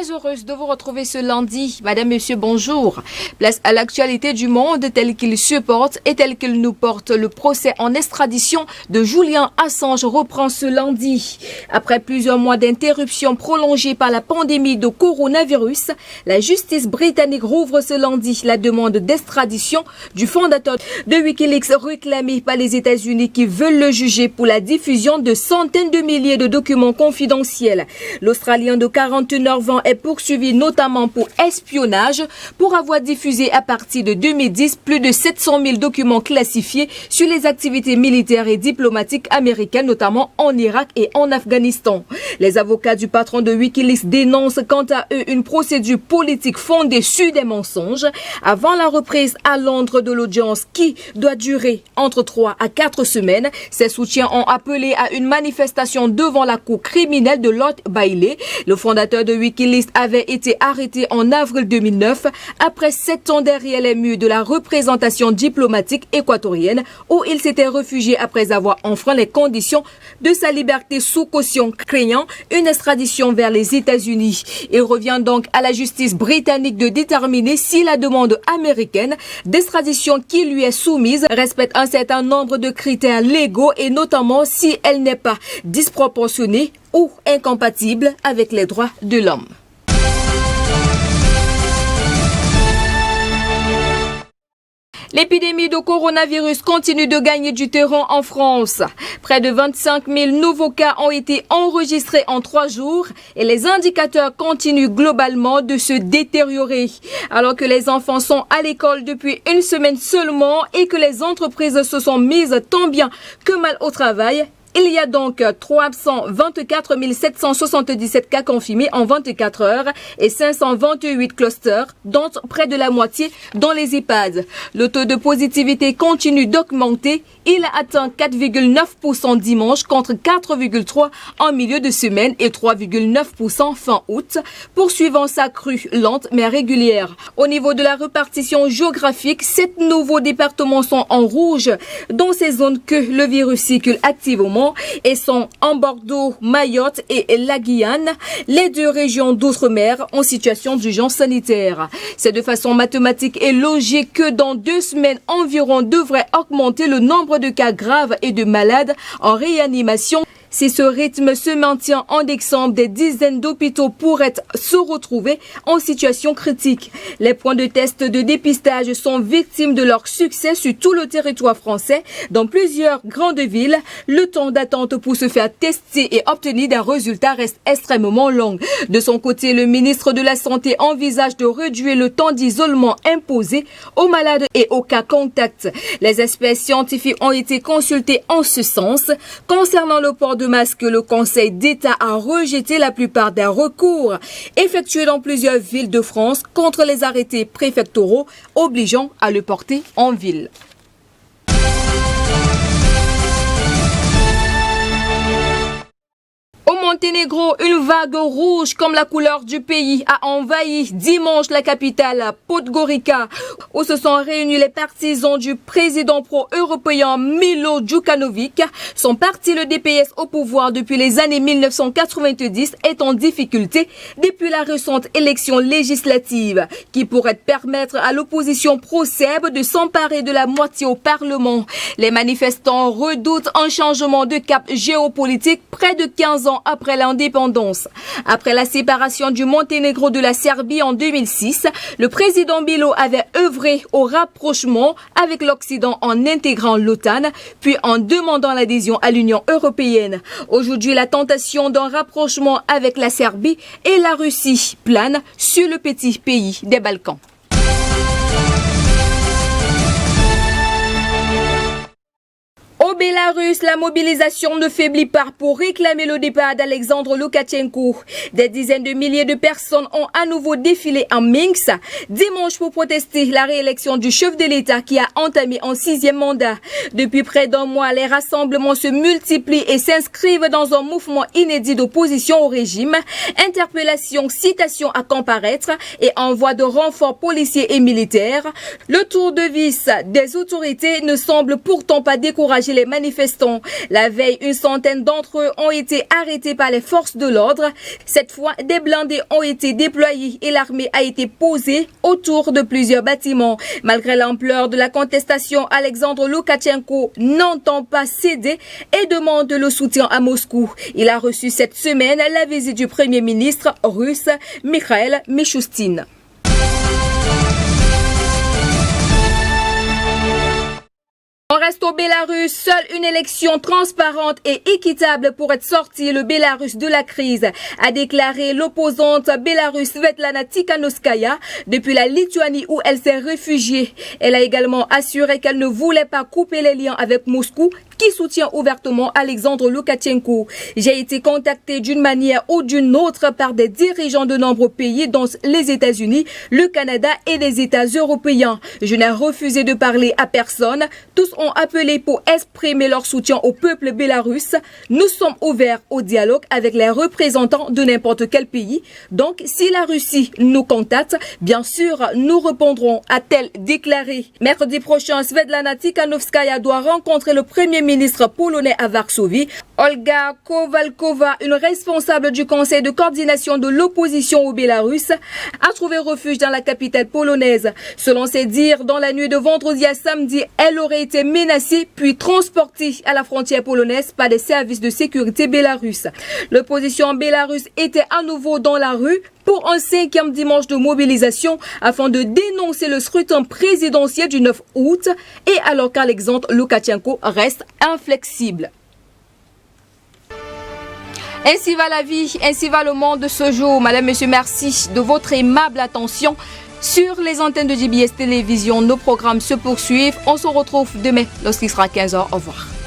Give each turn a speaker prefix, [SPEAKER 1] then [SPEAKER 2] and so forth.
[SPEAKER 1] très heureuse de vous retrouver ce lundi. Madame, Monsieur, bonjour. Place à l'actualité du monde tel qu'il supporte et tel qu'il nous porte. Le procès en extradition de Julian Assange reprend ce lundi. Après plusieurs mois d'interruption prolongée par la pandémie de coronavirus, la justice britannique rouvre ce lundi la demande d'extradition du fondateur de Wikileaks réclamé par les États-Unis qui veulent le juger pour la diffusion de centaines de milliers de documents confidentiels. L'Australien de 49 ans est poursuivi notamment pour espionnage pour avoir diffusé à partir de 2010 plus de 700 000 documents classifiés sur les activités militaires et diplomatiques américaines, notamment en Irak et en Afghanistan. Les avocats du patron de Wikileaks dénoncent quant à eux une procédure politique fondée sur des mensonges avant la reprise à Londres de l'audience qui doit durer entre 3 à 4 semaines. Ses soutiens ont appelé à une manifestation devant la cour criminelle de Lord Bailey. Le fondateur de Wikileaks avait été arrêté en avril 2009 après 7 ans derrière les murs de la représentation diplomatique équatorienne où il s'était réfugié après avoir enfreint les conditions de sa liberté sous caution, craignant une extradition vers les États-Unis. Il revient donc à la justice britannique de déterminer si la demande américaine d'extradition qui lui est soumise respecte un certain nombre de critères légaux et notamment si elle n'est pas disproportionnée ou incompatible avec les droits de l'homme. L'épidémie de coronavirus continue de gagner du terrain en France. Près de 25 000 nouveaux cas ont été enregistrés en 3 jours et les indicateurs continuent globalement de se détériorer. Alors que les enfants sont à l'école depuis une semaine seulement et que les entreprises se sont mises tant bien que mal au travail, il y a donc 324 777 cas confirmés en 24 heures et 528 clusters, dont près de la moitié dans les EHPAD. Le taux de positivité continue d'augmenter. Il a atteint 4,9% dimanche contre 4,3% en milieu de semaine et 3,9% fin août, poursuivant sa crue lente mais régulière. Au niveau de la répartition géographique, 7 nouveaux départements sont en rouge dans ces zones que le virus circule activement et sont en Bordeaux, Mayotte et la Guyane, les 2 régions d'outre-mer en situation d'urgence sanitaire. C'est de façon mathématique et logique que dans 2 semaines environ devrait augmenter le nombre de cas graves et de malades en réanimation. Si ce rythme se maintient en décembre, des dizaines d'hôpitaux pourraient se retrouver en situation critique. Les points de test de dépistage sont victimes de leur succès sur tout le territoire français. Dans plusieurs grandes villes, le temps d'attente pour se faire tester et obtenir des résultats reste extrêmement long. De son côté, le ministre de la Santé envisage de réduire le temps d'isolement imposé aux malades et aux cas contacts. Les experts scientifiques ont été consultés en ce sens. Concernant le port de masque, le Conseil d'État a rejeté la plupart des recours effectués dans plusieurs villes de France contre les arrêtés préfectoraux obligeant à le porter en ville. Au Monténégro, une vague rouge comme la couleur du pays a envahi dimanche la capitale Podgorica, où se sont réunis les partisans du président pro-européen Milo Djukanovic. Son parti, le DPS, au pouvoir depuis les années 1990, est en difficulté depuis la récente élection législative qui pourrait permettre à l'opposition pro-serbe de s'emparer de la moitié au Parlement. Les manifestants redoutent un changement de cap géopolitique près de 15 ans après l'indépendance. Après la séparation du Monténégro de la Serbie en 2006, le président Milo avait œuvré au rapprochement avec l'Occident en intégrant l'OTAN, puis en demandant l'adhésion à l'Union européenne. Aujourd'hui, la tentation d'un rapprochement avec la Serbie et la Russie plane sur le petit pays des Balkans. Au Bélarus, la mobilisation ne faiblit pas pour réclamer le départ d'Alexandre Loukachenko. Des dizaines de milliers de personnes ont à nouveau défilé en Minsk dimanche pour protester la réélection du chef de l'État qui a entamé un 6e mandat. Depuis près d'un mois, les rassemblements se multiplient et s'inscrivent dans un mouvement inédit d'opposition au régime. Interpellation, citation à comparaître et envoi de renforts policiers et militaires. Le tour de vis des autorités ne semble pourtant pas décourager décourager les manifestants. La veille, une centaine d'entre eux ont été arrêtés par les forces de l'ordre. Cette fois, des blindés ont été déployés et l'armée a été posée autour de plusieurs bâtiments. Malgré l'ampleur de la contestation, Alexandre Loukachenko n'entend pas céder et demande le soutien à Moscou. Il a reçu cette semaine la visite du Premier ministre russe Mikhail Mishustin. On reste au Bélarus. Seule une élection transparente et équitable pourrait sortir le Bélarus de la crise, a déclaré l'opposante bélarusse Svetlana Tikhanovskaya depuis la Lituanie où elle s'est réfugiée. Elle a également assuré qu'elle ne voulait pas couper les liens avec Moscou, qui soutient ouvertement Alexandre Loukachenko. J'ai été contacté d'une manière ou d'une autre par des dirigeants de nombreux pays, dont les États-Unis, le Canada et les États européens. Je n'ai refusé de parler à personne. Tous ont appelé pour exprimer leur soutien au peuple bélarusse. Nous sommes ouverts au dialogue avec les représentants de n'importe quel pays. Donc, si la Russie nous contacte, bien sûr, nous répondrons, a-t-elle déclaré. Mercredi prochain, Svetlana Tikhanovskaya doit rencontrer le Premier ministre polonais à Varsovie. Olga Kowalkova, une responsable du conseil de coordination de l'opposition au Bélarus, a trouvé refuge dans la capitale polonaise. Selon ses dires, dans la nuit de vendredi à samedi, elle aurait été menacée puis transportée à la frontière polonaise par des services de sécurité bélarusses. L'opposition bélarusse était à nouveau dans la rue pour un 5e dimanche de mobilisation afin de dénoncer le scrutin présidentiel du 9 août et alors qu'Alexandre Loukachenko reste inflexible. Ainsi va la vie, ainsi va le monde de ce jour. Madame, monsieur, merci de votre aimable attention. Sur les antennes de JBS Télévision, nos programmes se poursuivent. On se retrouve demain lorsqu'il sera 15h. Au revoir.